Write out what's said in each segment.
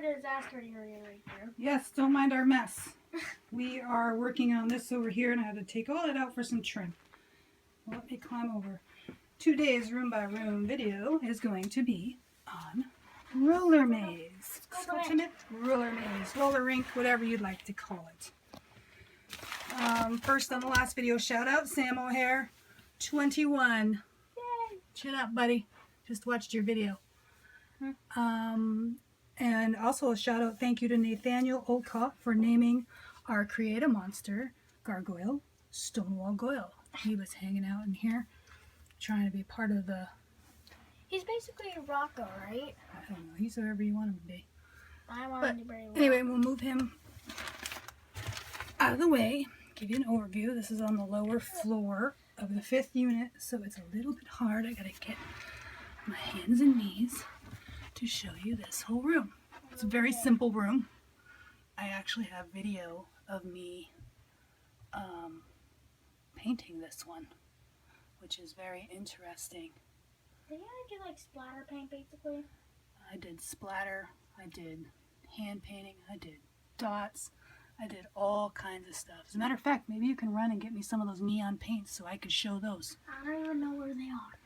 a disaster area right there. Yes, don't mind our mess. We are working on this over here, and I had to take all that out for some trim. Let me climb over. Today's room by room video is going to be on Roller Maze. Ultimate Roller Maze, Roller Rink, whatever you'd like to call it. First on the last video, shout out Sam O'Hare, 21. Yay! Chin up, buddy. Just watched your video. And also a shout out, thank you to Nathaniel Olcott for naming our Create a Monster gargoyle Stonewall Goyle. He was hanging out in here trying to be part of the... He's basically a Rocco, right? I don't know. He's whoever you want him to be. I want him to be very well. Anyway, we'll move him out of the way. Give you an overview. This is on the lower floor of the 5th unit, so it's a little bit hard. I gotta get my hands and knees to show you this whole room. It's a very simple room. I actually have video of me painting this one, which is very interesting. Did you do like splatter paint basically? I did splatter, I did hand painting, I did dots, I did all kinds of stuff. As a matter of fact, maybe you can run and get me some of those neon paints so I could show those. I don't even know where they are.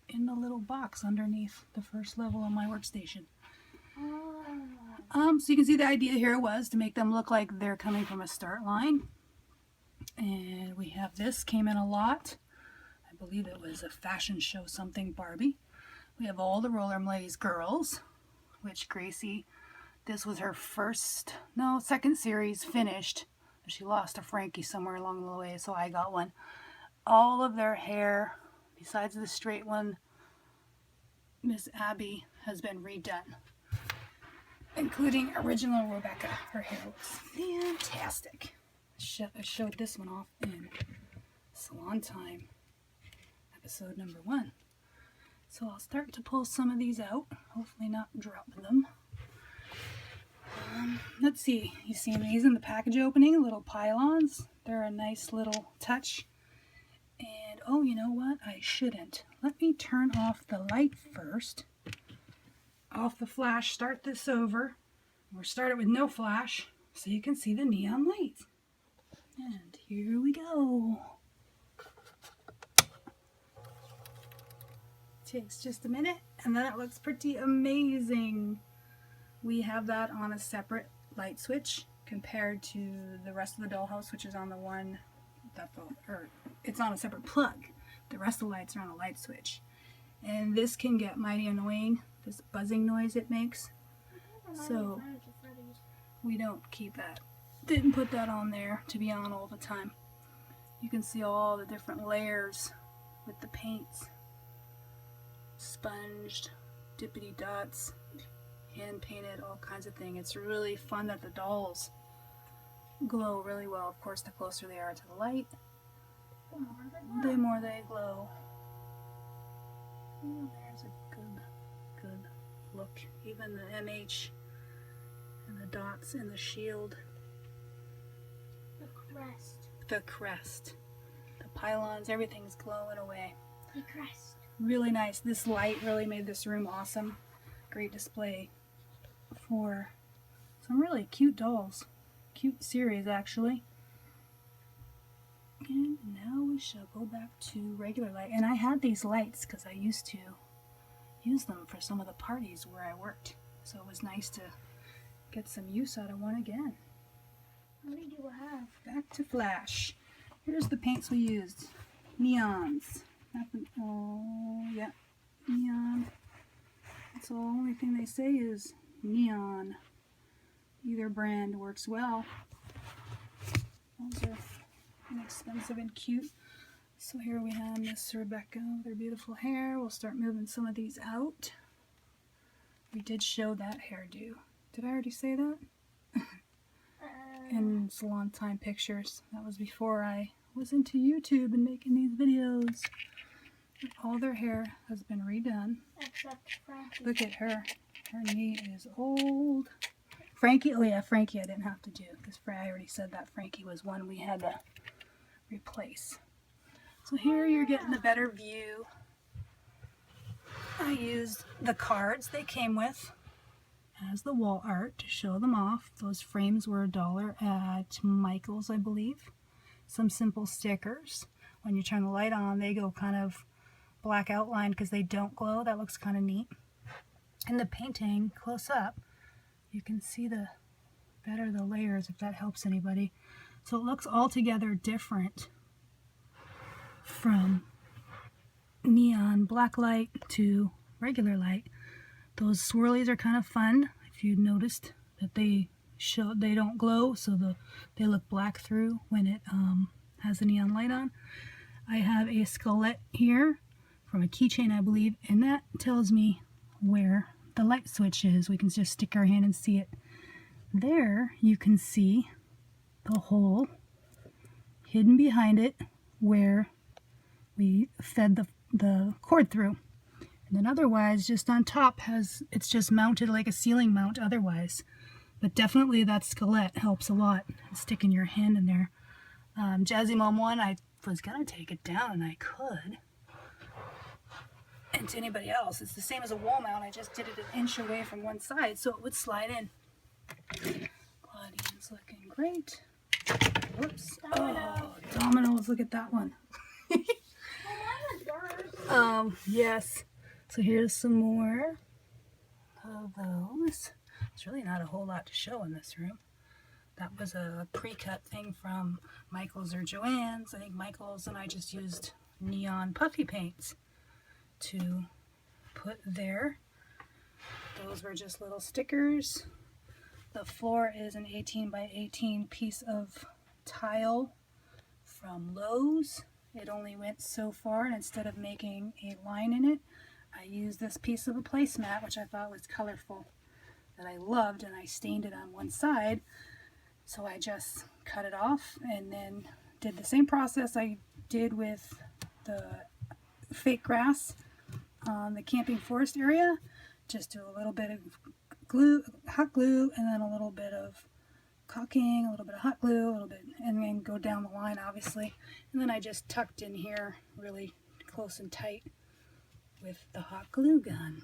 In the little box underneath the first level on my workstation. So you can see the idea here was to make them look like they're coming from a start line. And we have this, came in a lot. I believe it was a fashion show something Barbie. We have all the Roller Maze girls, which Gracie, this was her second series finished. She lost to Frankie somewhere along the way, so I got one. All of their hair, besides the straight one, Miss Abby has been redone, including original Rebecca. Her hair looks fantastic. I showed this one off in Salon Time, episode number 1. So I'll start to pull some of these out, hopefully not drop them. Let's see, you see these in the package opening, little pylons. They're a nice little touch. And oh, you know what? I shouldn't. Let me turn off the light first. Off the flash, start this over. We'll start it with no flash so you can see the neon lights. And here we go. Takes just a minute and then it looks pretty amazing. We have that on a separate light switch compared to the rest of the dollhouse, which is on the one that it's on a separate plug. The rest of the lights are on a light switch. And this can get mighty annoying, this buzzing noise it makes. So we don't keep that. Didn't put that on there to be on all the time. You can see all the different layers with the paints. Sponged, dippity dots, hand painted, all kinds of things. It's really fun that the dolls glow really well. Of course, the closer they are to the light, the more they glow. Oh, there's a good look. Even the MH and the dots and the shield. The crest. The pylons, everything's glowing away. The crest. Really nice. This light really made this room awesome. Great display for some really cute dolls. Cute series, actually. And now we shall go back to regular light. And I had these lights because I used to use them for some of the parties where I worked. So it was nice to get some use out of one again. What do you have? Back to flash. Here's the paints we used. Neons. Oh, yeah. Neon. That's the only thing they say is neon. Either brand works well. Those are inexpensive and cute. So here we have Miss Rebecca with her beautiful hair. We'll start moving some of these out. We did show that hairdo. Did I already say that? In Salon Time pictures. That was before I was into YouTube and making these videos. All their hair has been redone. Except Frankie. Look at her. Her knee is old. Frankie, oh yeah, Frankie I didn't have to do because I already said that Frankie was one we had to replace. So here you're getting a better view. I used the cards they came with as the wall art to show them off. Those frames were $1 at Michael's, I believe. Some simple stickers. When you turn the light on, they go kind of black outline because they don't glow. That looks kind of neat. And the painting, close up, you can see the better the layers, if that helps anybody. So it looks altogether different from neon black light to regular light. Those swirlies are kind of fun. If you noticed that they don't glow, so they look black through when it has the neon light on. I have a skullet here from a keychain, I believe, and that tells me where the light switch is. We can just stick our hand and see it. There you can see the hole hidden behind it where we fed the cord through. And then otherwise, just on top it's just mounted like a ceiling mount otherwise. But definitely that skullet helps a lot, sticking your hand in there. Jazzy Mom 1, I was going to take it down and I could. And to anybody else, it's the same as a wall mount. I just did it an inch away from one side so it would slide in. Claudeen's looking great. Whoops. Oh, dominoes. Look at that one. Yes. So here's some more of those. There's really not a whole lot to show in this room. That was a pre-cut thing from Michael's or Joann's. I think Michael's and I just used neon puffy paints to put there. Those were just little stickers. The floor is an 18 by 18 piece of tile from Lowe's. It only went so far, and instead of making a line in it, I used this piece of a placemat, which I thought was colorful, that I loved, and I stained it on one side. So I just cut it off and then did the same process I did with the fake grass on the camping forest area. Just do a little bit of glue, hot glue, and then a little bit of caulking, a little bit of hot glue, a little bit, and then go down the line, obviously. And then I just tucked in here really close and tight with the hot glue gun.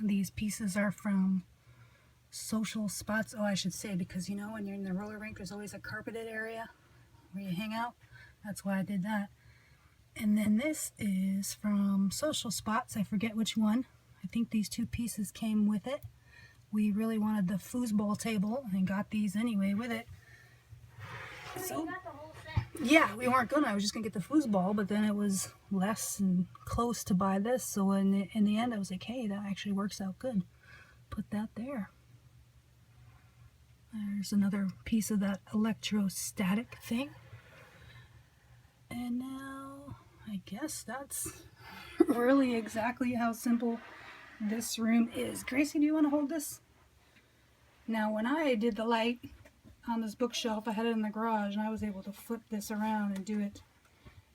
These pieces are from Social Spots. Oh, I should say, because you know when you're in the roller rink, there's always a carpeted area where you hang out. That's why I did that. And then this is from Social Spots. I forget which one. I think these two pieces came with it. We really wanted the foosball table and got these anyway with it. So you got the whole set. yeah, we weren't gonna. I was just gonna get the foosball, but then it was less and close to buy this. So in the end, I was like, hey, that actually works out good. Put that there. There's another piece of that electrostatic thing. And now, I guess that's really exactly how simple this room is. Gracie, do you want to hold this? Now, when I did the light on this bookshelf, I had it in the garage, and I was able to flip this around and do it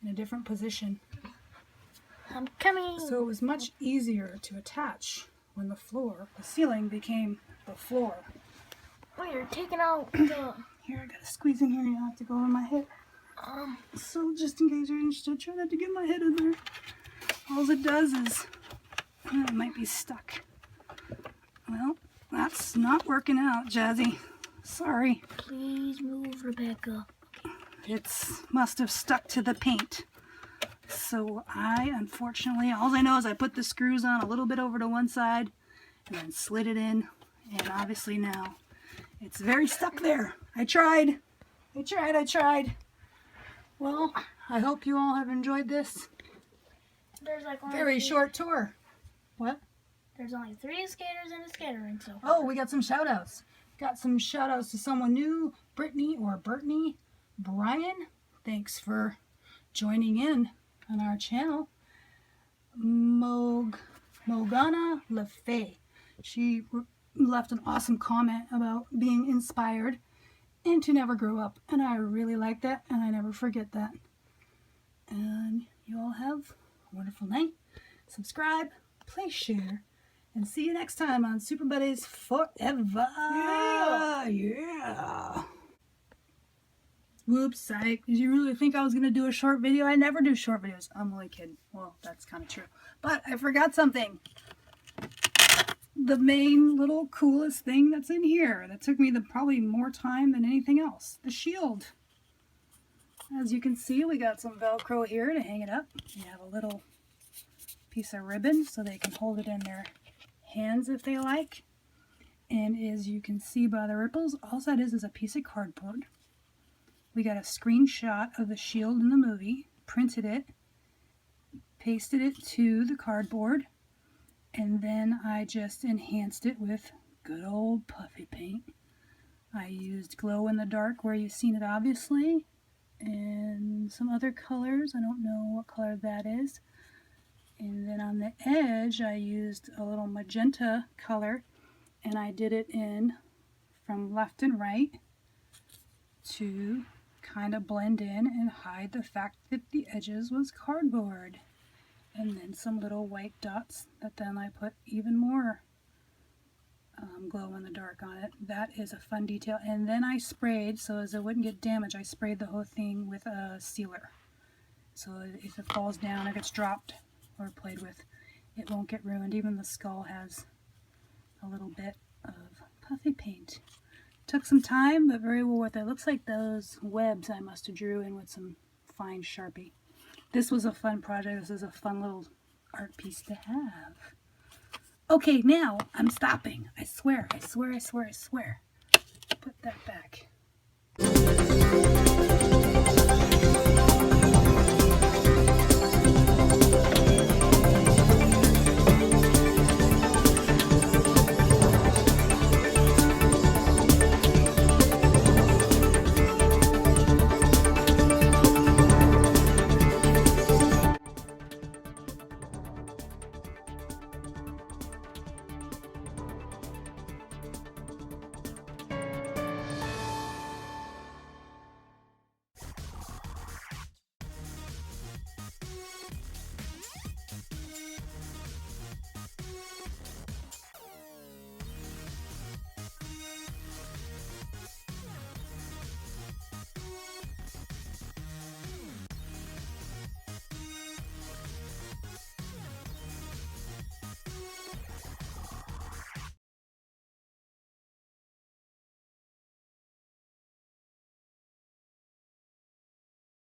in a different position. I'm coming. So it was much easier to attach when the ceiling became the floor. Oh, you're taking out the... Here, I gotta squeeze in here. You have to go over my head. So just in case you're interested, try not to get my head in there. All it does is, it might be stuck. Well, that's not working out, Jazzy. Sorry. Please move, Rebecca. It's must have stuck to the paint. So unfortunately, all I know is I put the screws on a little bit over to one side and then slid it in. And obviously now it's very stuck there. I tried. Well, I hope you all have enjoyed this There's like only very short tour. What? There's only 3 skaters in a skater rink so far. Oh, we got some shout outs. Got some shout outs to someone new, Brittany or Brittany, Brian. Thanks for joining in on our channel. Mogana LaFay. She left an awesome comment about being inspired and to never grow up. And I really like that, and I never forget that. And you all have a wonderful night. Subscribe, play, share, and see you next time on Super Buddies Forever. Yeah. Whoops, psych. Did you really think I was going to do a short video? I never do short videos. I'm only kidding. Well, that's kind of true. But I forgot something. the main little coolest thing that's in here. That took me probably more time than anything else. The shield. As you can see, we got some Velcro here to hang it up. We have a little piece of ribbon so they can hold it in their hands if they like. And as you can see by the ripples, all that is a piece of cardboard. We got a screenshot of the shield in the movie, printed it, pasted it to the cardboard, and then I just enhanced it with good old puffy paint. I used glow in the dark where you've seen it obviously, and some other colors. I don't know what color that is. And then on the edge I used a little magenta color, and I did it in from left and right to kind of blend in and hide the fact that the edges was cardboard. And then some little white dots that then I put even more glow in the dark on it. That is a fun detail. And then I sprayed, so as it wouldn't get damaged, I sprayed the whole thing with a sealer. So if it falls down, if it's dropped or played with, it won't get ruined. Even the skull has a little bit of puffy paint. Took some time, but very well worth it. It looks like those webs I must have drew in with some fine Sharpie. This was a fun project. This is a fun little art piece to have. Okay, now I'm stopping. I swear, I swear, I swear, I swear. Put that back.